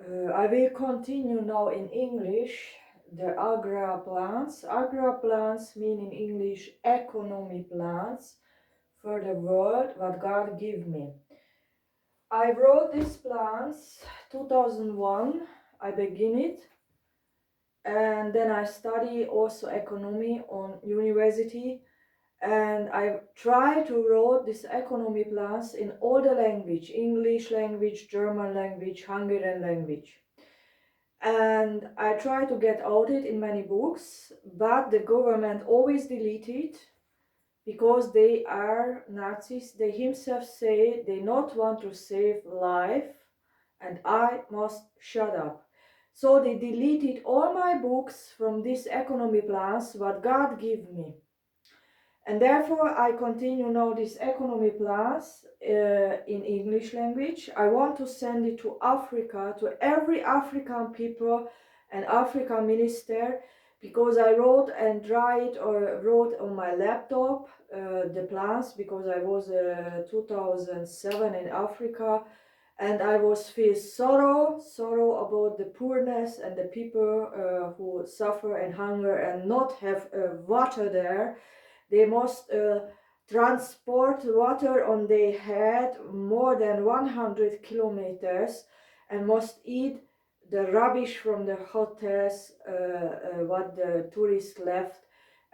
I will continue now in English. The AGRARPLANs. AGRARPLANs mean in English economy plans for the world what God gave me. I wrote these plans 2001. I begin it, and then I study also economy on university, and I try to write these economy plans in all the language: English language, German language, Hungarian language. And I try to get out it in many books, but the government always delete it because they are Nazis. They himself say they not want to save life, and I must shut up. So they deleted all my books from this economy plans what God gave me. And therefore I continue now this economy plans in English language. I want to send it to Africa, to every African people and African minister, because I wrote and wrote on my laptop the plans, because I was 2007 in Africa, and I was feel sorrow about the poorness and the people who suffer and hunger and not have water there. They must transport water on their head more than 100 kilometers and must eat the rubbish from the hotels, what the tourists left.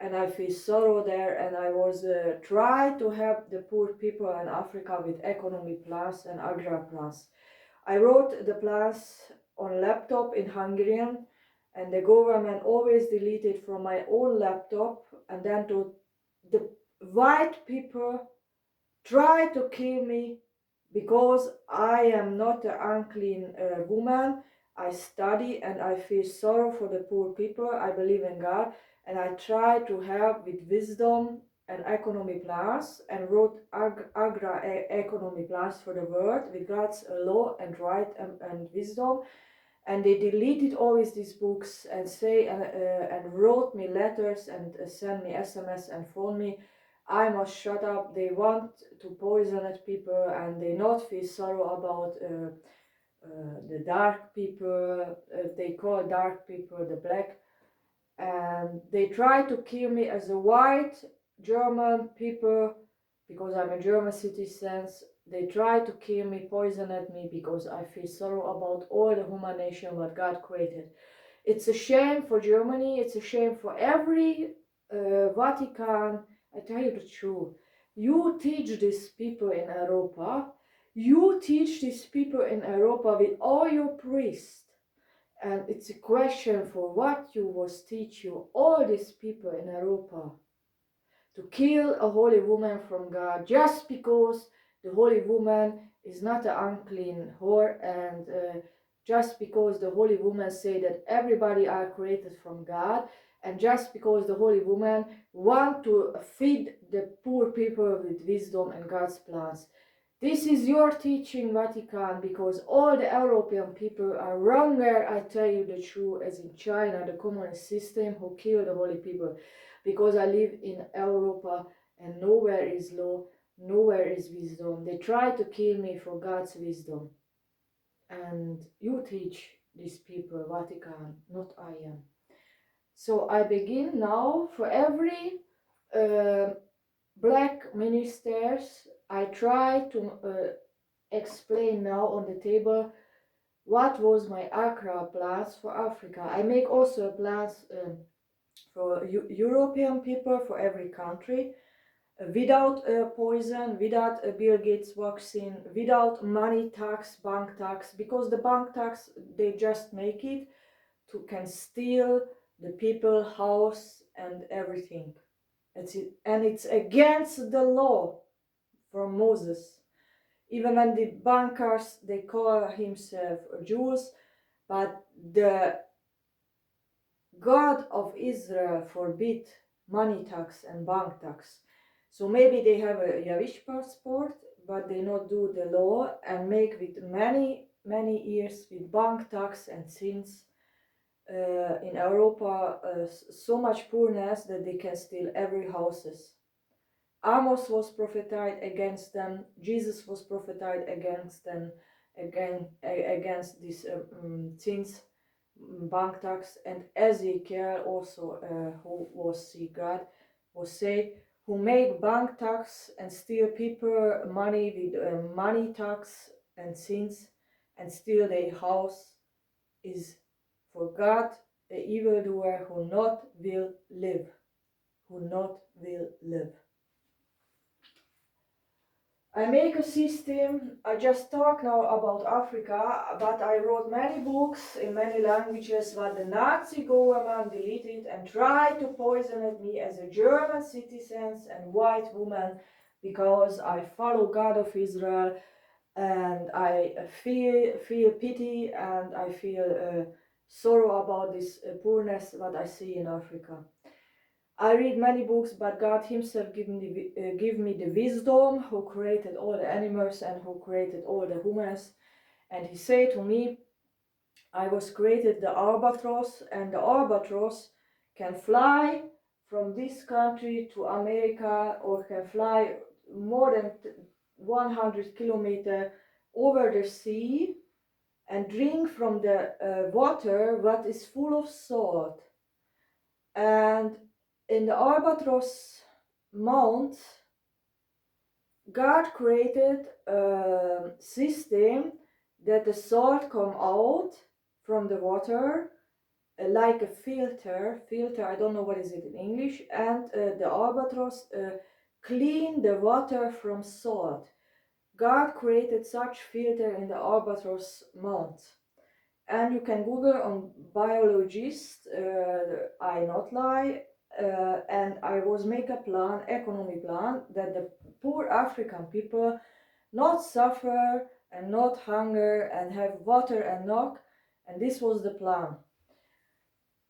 And I feel sorrow there, and I was try to help the poor people in Africa with economy plans and agrar plans. I wrote the plans on laptop in Hungarian, and the government always deleted from my own laptop, and then to the white people try to kill me because I am not an unclean woman. I study and I feel sorrow for the poor people. I believe in God, and I try to help with wisdom and economy plans, and wrote economy plans for the world with God's law and right and wisdom. And they deleted always these books and say and wrote me letters and send me SMS and phone me. I must shut up. They want to poison people, and they not feel sorrow about the dark people. They call dark people the black, and they try to kill me as a white German people because I'm a German citizen. They try to kill me, poison at me, because I feel sorrow about all the human nation what God created. It's a shame for Germany. It's a shame for every Vatican. I tell you the truth. You teach these people in Europa. You teach these people in Europa with all your priests. And it's a question for what you was teach you all these people in Europa to kill a holy woman from God just because the holy woman is not an unclean whore, and just because the holy woman say that everybody are created from God, and just because the holy woman want to feed the poor people with wisdom and God's plans. This is your teaching, Vatican, because all the European people are wronger, I tell you the truth, as in China, the communist system who kill the holy people. Because I live in Europa and nowhere is law, nowhere is wisdom. They try to kill me for God's wisdom. And you teach these people, Vatican, not I am. So I begin now for every black ministers. I try to explain now on the table what was my Accra plans for Africa. I make also plans for European people, for every country, without poison, without Bill Gates vaccine, without money tax, bank tax, because the bank tax, they just make it to can steal the people house and everything. And it's against the law from Moses. Even when the bankers, they call himself Jews, but the God of Israel forbid money tax and bank tax. So maybe they have a Jewish passport, but they not do the law and make with many years with bank tax and sins in Europa so much poorness that they can steal every houses. Amos was prophesied against them, Jesus was prophesied against them, against this things, bank tax. And Ezekiel also, who was see God, was say, who make bank tax and steal people money with money tax and things, and steal their house, is for God a evildoer who not will live, who not will live. I make a system. I just talk now about Africa, but I wrote many books in many languages what the Nazi government deleted and tried to poison me as a German citizen and white woman, because I follow God of Israel, and I feel pity, and I feel sorrow about this poorness what I see in Africa. I read many books, but God himself give me the wisdom, who created all the animals and who created all the humans. And he said to me, I was created the albatross, and the albatross can fly from this country to America, or can fly more than 100 kilometers over the sea and drink from the water what is full of salt. And in the albatross mount, God created a system that the salt come out from the water like a filter, I don't know what is it in English, and the albatross clean the water from salt. God created such filter in the albatross mount. And you can Google on biologist, I not lie, and I was make a plan, economy plan, that the poor African people not suffer and not hunger and have water and knock, and this was the plan.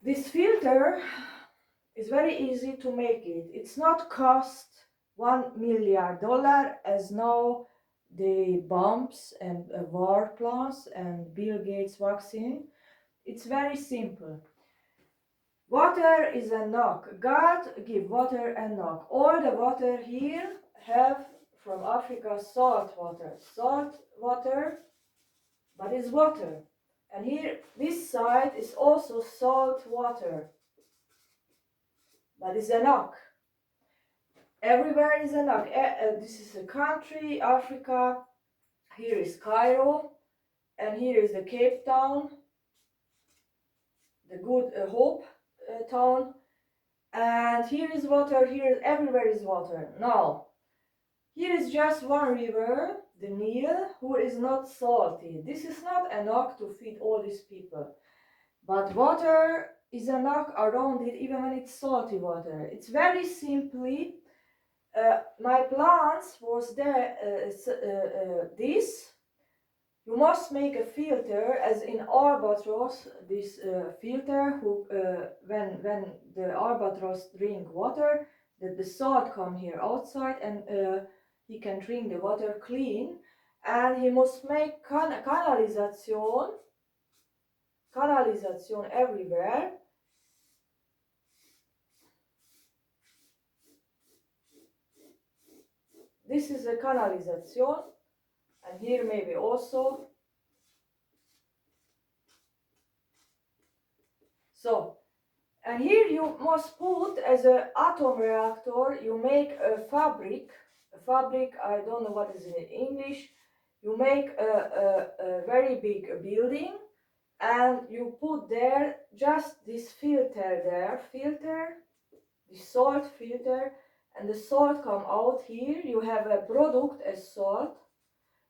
This filter is very easy to make it. It's not cost $1 million as now the bombs and war plans and Bill Gates vaccine. It's very simple. Water is a knock. God give water and knock. All the water here have from Africa salt water, but it's water. And here, this side is also salt water, but it's a knock. Everywhere is a knock. This is a country, Africa. Here is Cairo, and here is the Cape Town, the Good Hope town, and here is water. Here, everywhere is water. Now, here is just one river, the Nile, who is not salty. This is not enough to feed all these people, but water is enough around it, even when it's salty water. It's very simply. My plans was there. This. You must make a filter, as in albatross. This filter, who when the albatross drink water, that the salt come here outside, and he can drink the water clean. And he must make canalization everywhere. This is a canalization, and here maybe also. So, and here you must put as an atom reactor, you make a fabric, I don't know what is in English. You make a very big building, and you put there just this filter there, the salt filter, and the salt come out here. You have a product as salt,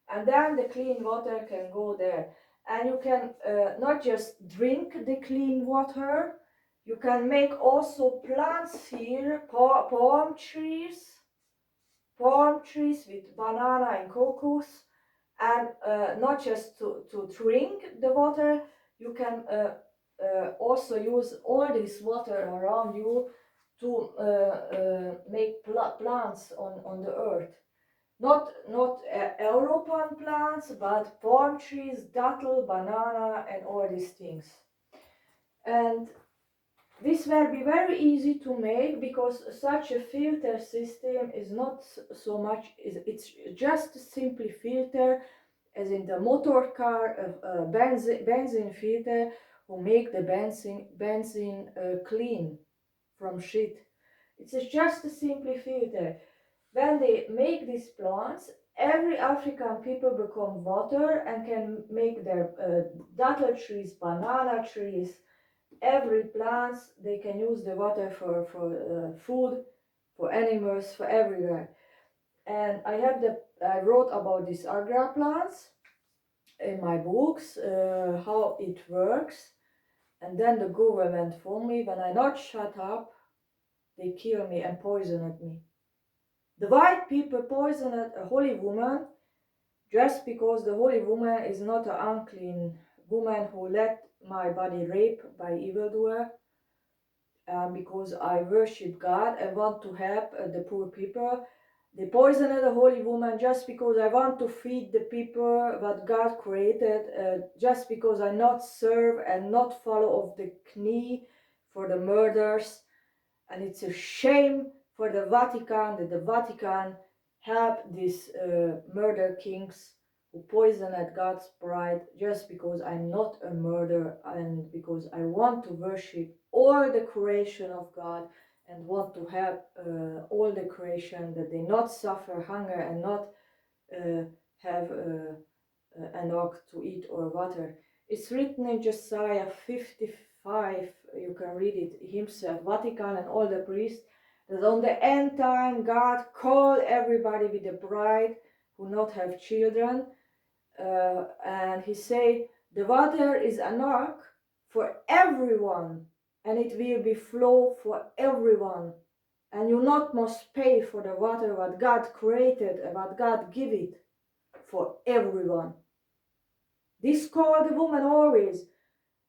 and then the clean water can go there. And you can not just drink the clean water, you can make also plants here, palm trees with banana and cocos, and not just to drink the water, you can also use all this water around you to make plants on the earth. Not European plants, but palm trees, dattle, banana, and all these things. And this will be very easy to make, because such a filter system is not so much, it's just simply filter, as in the motor car, benzene filter, who make the benzene clean from shit. It's just a simple filter. When they make these plants, every African people become water and can make their dattle trees, banana trees, every plants, they can use the water for food, for animals, for everywhere. And I wrote about these agra plants in my books, how it works. And then the government found me. When I not shut up, they killed me and poisoned me. The white people poisoned a holy woman just because the holy woman is not an unclean woman who let my body rape by evildoer. Because I worship God and want to help the poor people. They poisoned the holy woman just because I want to feed the people what God created, just because I not serve and not follow of the knee for the murders. And it's a shame for the Vatican that the Vatican help these murder kings who poisoned God's bride just because I'm not a murderer and because I want to worship all the creation of God and want to help all the creation that they not suffer hunger and not have enough to eat or water. It's written in Josiah 55, you can read it himself, Vatican and all the priests, that on the end time God called everybody with a bride who not have children, and he say the water is enough for everyone and it will be flow for everyone, and you not must pay for the water what God created and what God give it for everyone. This called the woman always.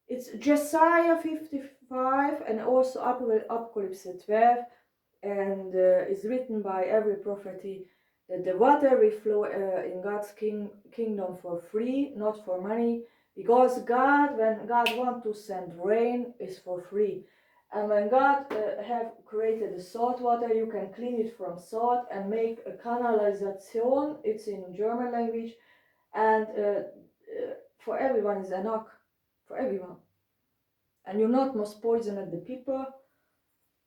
It's Josiah 55 and also Apocalypse 12, and is written by every prophecy that the water will flow in God's kingdom for free, not for money, because when God wants to send rain, is for free. And when God have created the salt water, you can clean it from salt and make a canalization, it's in German language, and for everyone is enough, for everyone. And you not must poison the people,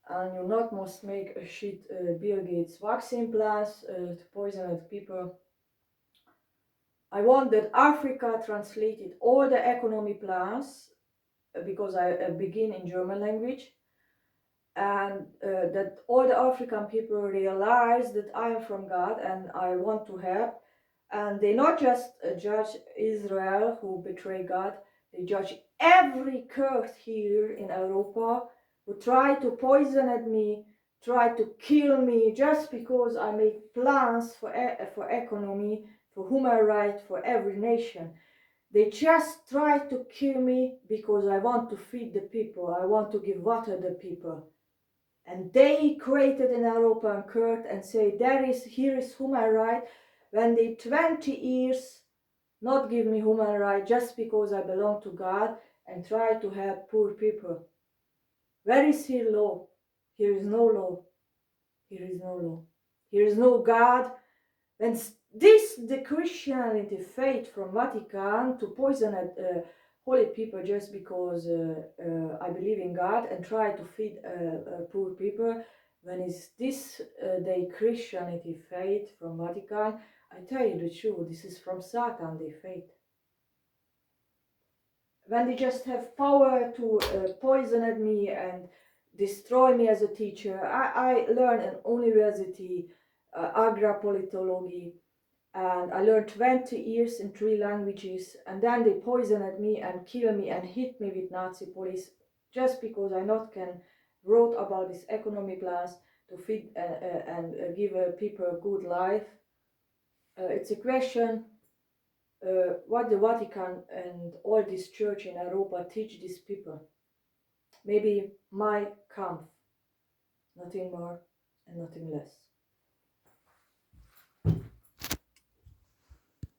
and you not must make a shit Bill Gates vaccine plans to poison the people. I want that Africa translated all the economy plans because I begin in German language, and that all the African people realize that I am from God and I want to help. And they not just judge Israel who betray God, they judge every Kurd here in Europa who try to poison at me, try to kill me just because I make plans for economy, for human rights, for every nation. They just try to kill me because I want to feed the people, I want to give water to the people. And they created in Europa and Kurd and say here is human right, when they 20 years not give me human right just because I belong to God and try to help poor people. Where is here law? Here is no law. Here is no law. Here is no God. When the Christianity faith from Vatican to poison holy people just because I believe in God and try to feed poor people, when is this the Christianity faith from Vatican, I tell you the truth, this is from Satan, the faith. When they just have power to poison at me and destroy me as a teacher. I learned in university agropolitology, and I learned 20 years in 3 languages, and then they poisoned me and killed me and hit me with Nazi police just because I not can wrote about this economy plans to feed and give people a good life. It's a question what the Vatican and all this church in Europa teach these people. Maybe my Kampf, nothing more and nothing less.